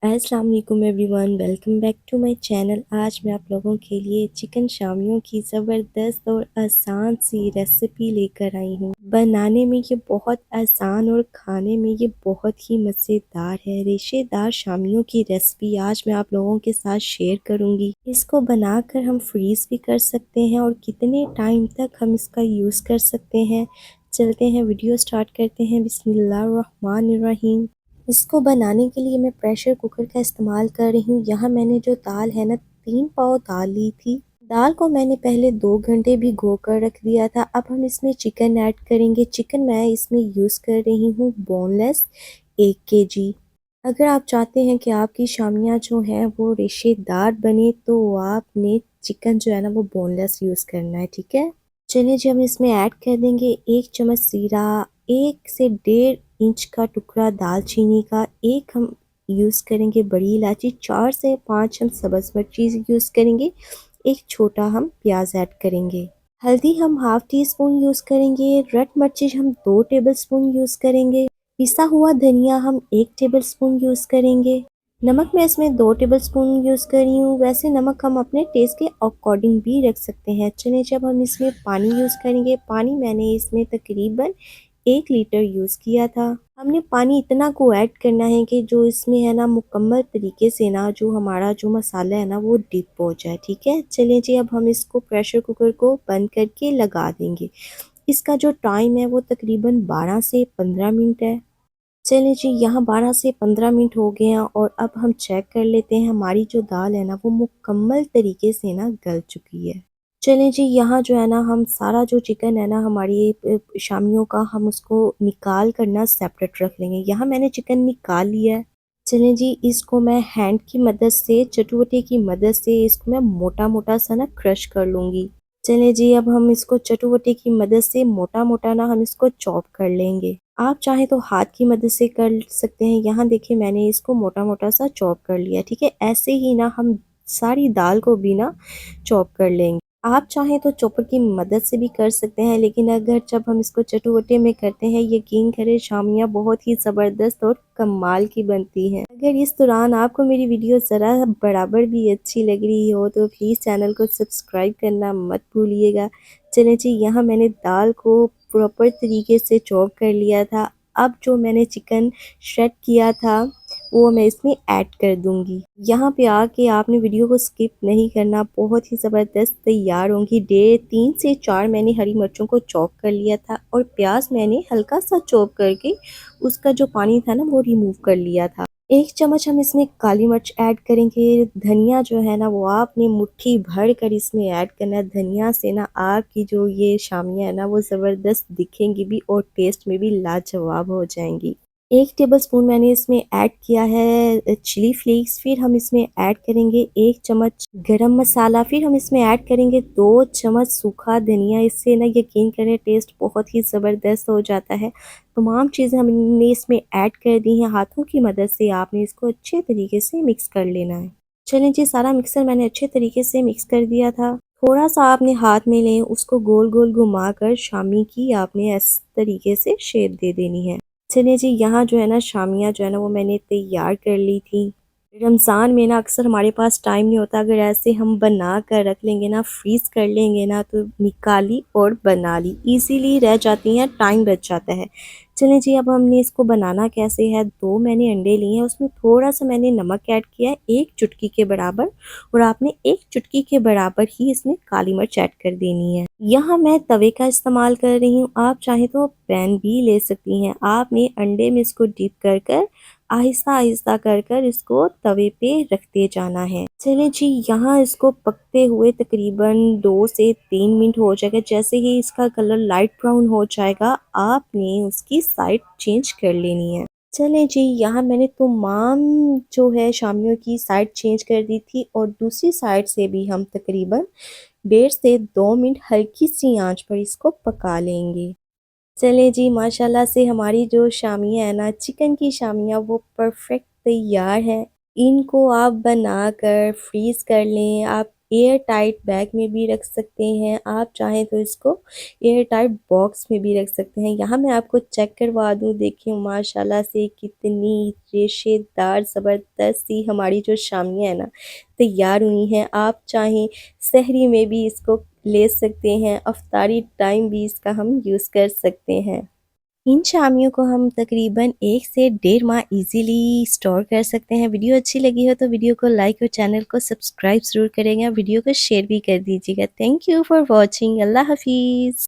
अस्सलाम वालेकुम everyone, welcome back to my channel. आज मैं आप लोगों के लिए चिकन शामियों की ज़बरदस्त और आसान सी रेसिपी लेकर आई हूँ। बनाने में ये बहुत आसान और खाने में ये बहुत ही मज़ेदार है। रेशेदार शामियों की रेसिपी आज मैं आप लोगों के साथ शेयर करूँगी। इसको बनाकर हम फ्रीज़ भी कर सकते हैं और कितने टाइम तक हम इसका यूज़ कर सकते हैं। चलते हैं, वीडियो स्टार्ट करते हैं। बिस्मिल्लाहिर्रहमानिर्रहीम। इसको बनाने के लिए मैं प्रेशर कुकर का इस्तेमाल कर रही हूँ। यहाँ मैंने जो दाल है ना, 3 पाव दाल ली थी। दाल को मैंने पहले 2 घंटे भिगो कर रख दिया था। अब हम इसमें चिकन ऐड करेंगे। चिकन मैं इसमें यूज़ कर रही हूँ बोनलेस 1 केजी। अगर आप चाहते हैं कि आपकी शामियाँ जो हैं वो रेशेदार बने तो आपने चिकन जो है ना वो बोनलेस यूज़ करना है, ठीक है। चलिए जी, हम इसमें ऐड कर देंगे 1 चम्मच जीरा, 1 से 1.5 इंच का टुकड़ा दालचीनी का, एक हम यूज़ करेंगे बड़ी इलायची, 4 से 5 हम सब्ज़ मिर्ची यूज़ करेंगे, एक छोटा हम प्याज ऐड करेंगे। हल्दी हम हाफ़ टी स्पून यूज़ करेंगे, रेड मिर्ची हम 2 टेबल स्पून यूज़ करेंगे, पिसा हुआ धनिया हम 1 टेबल स्पून यूज़ करेंगे। नमक मैं इसमें 2 टेबलस्पून यूज़ कर रही हूँ। वैसे नमक हम अपने टेस्ट के अकॉर्डिंग भी रख सकते हैं। चलिए, जब हम इसमें पानी यूज़ करेंगे, पानी मैंने इसमें तकरीबन 1 लीटर यूज़ किया था। हमने पानी इतना को ऐड करना है कि जो इसमें है ना मुकम्मल तरीके से ना जो हमारा जो मसाला है ना वो डिप हो जाए, ठीक है। चलिए जी, अब हम इसको प्रेशर कुकर को बंद करके लगा देंगे। इसका जो टाइम है वो तकरीबन 12 से 15 मिनट है। चलिए जी, यहाँ 12 से 15 मिनट हो गए हैं और अब हम चेक कर लेते हैं हमारी जो दाल है ना वो मुकम्मल तरीके से ना गल चुकी है। चलिए जी, यहाँ जो है ना हम सारा जो चिकन है ना हमारी शामियों का, हम उसको निकाल कर ना सेपरेट रख लेंगे। यहाँ मैंने चिकन निकाल लिया है। चलिए जी, इसको मैं हैंड की मदद से, चटुवटे की मदद से इसको मैं मोटा मोटा सा ना क्रश कर लूँगी। चलिए जी, अब हम इसको चटुवटे की मदद से मोटा मोटा ना हम इसको चॉप कर लेंगे। आप चाहें तो हाथ की मदद से कर सकते हैं। यहाँ देखिए, मैंने इसको मोटा-मोटा सा चॉप कर लिया, ठीक है। ऐसे ही ना हम सारी दाल को भी ना चॉप कर लेंगे। आप चाहें तो चॉपर की मदद से भी कर सकते हैं, लेकिन अगर जब हम इसको चटुवटे में करते हैं, यकीन करें शामियाँ बहुत ही ज़बरदस्त और कमाल की बनती हैं। अगर इस दौरान आपको मेरी वीडियो ज़रा बराबर भी अच्छी लग रही हो तो प्लीज़ चैनल को सब्सक्राइब करना मत भूलिएगा। चलें जी, यहाँ मैंने दाल को प्रॉपर तरीके से चॉप कर लिया था। अब जो मैंने चिकन श्रेड किया था वो मैं इसमें ऐड कर दूँगी। यहाँ पे आके आपने वीडियो को स्किप नहीं करना, बहुत ही ज़बरदस्त तैयार होंगी। 3 से 4 मैंने हरी मिर्चों को चॉप कर लिया था और प्याज मैंने हल्का सा चॉप करके उसका जो पानी था ना वो रिमूव कर लिया था। 1 चम्मच हम इसमें काली मिर्च ऐड करेंगे। धनिया जो है ना वो आपने मुट्ठी भर कर इसमें ऐड करना है। धनिया से ना आपकी जो ये शामियाँ है ना वो ज़बरदस्त दिखेंगी भी और टेस्ट में भी लाजवाब हो जाएँगी। 1 टेबलस्पून मैंने इसमें ऐड किया है चिली फ्लेक्स, फिर हम इसमें ऐड करेंगे 1 चम्मच गरम मसाला, फिर हम इसमें ऐड करेंगे 2 चम्मच सूखा धनिया। इससे ना यकीन करें टेस्ट बहुत ही ज़बरदस्त हो जाता है। तमाम चीज़ें हमने इसमें ऐड कर दी हैं। हाथों की मदद से आपने इसको अच्छे तरीके से मिक्स कर लेना है। चलें जी, सारा मिक्सर मैंने अच्छे तरीके से मिक्स कर दिया था। थोड़ा-सा आपने हाथ में लें, उसको गोल-गोल घुमाकर शामी की आपने इस तरीके से शेप दे देनी है। चलिए जी, यहाँ जो है ना शामियाँ जो है ना वो मैंने तैयार कर ली थी। रमज़ान में ना अक्सर हमारे पास टाइम नहीं होता, अगर ऐसे हम बना कर रख लेंगे ना, फ्रीज़ कर लेंगे ना, तो निकाली और बना ली, ईज़िली रह जाती हैं, टाइम बच जाता है। चलें जी, अब हमने इसको बनाना कैसे है। 2 मैंने अंडे लिए हैं, उसमें थोड़ा-सा मैंने नमक ऐड किया है, 1 चुटकी के बराबर, और आपने 1 चुटकी के बराबर ही इसमें काली मिर्च ऐड कर देनी है। यहाँ मैं तवे का इस्तेमाल कर रही हूँ, आप चाहें तो पैन भी ले सकती हैं। आपने अंडे में इसको डिप कर कर आहिस्ता-आहिस्ता कर कर इसको तवे पे रखते जाना है। चलिए जी, यहाँ इसको पकते हुए तकरीबन 2 से 3 मिनट हो जाएगा। जैसे ही इसका कलर लाइट ब्राउन हो जाएगा, आपने उसकी साइड चेंज कर लेनी है। चलें जी, यहाँ मैंने तमाम जो है शामियों की साइड चेंज कर दी थी और दूसरी साइड से भी हम तकरीबन 1.5 से 2 मिनट हल्की सी आंच पर इसको पका लेंगे। चलें जी, माशाल्लाह से हमारी जो शामियाँ है ना, चिकन की शामियाँ, वो परफेक्ट तैयार हैं। इनको आप बनाकर फ्रीज़ कर लें। आप एयर टाइट बैग में भी रख सकते हैं, आप चाहें तो इसको एयर टाइट बॉक्स में भी रख सकते हैं। यहाँ मैं आपको चेक करवा दूँ, देखिए माशाल्लाह से कितनी रेशेदार ज़बरदस्त सी हमारी जो शामियाँ है ना तैयार हुई हैं। आप चाहें सहरी में भी इसको ले सकते हैं, अफ्तारी टाइम भी इसका हम यूज़ कर सकते हैं। इन शामियों को हम तकरीबन 1 से डेढ़ माह इजीली स्टोर कर सकते हैं। वीडियो अच्छी लगी हो तो वीडियो को लाइक और चैनल को सब्सक्राइब ज़रूर करेंगे और वीडियो को शेयर भी कर दीजिएगा। Thank you for watching. अल्लाह हाफ़िज़।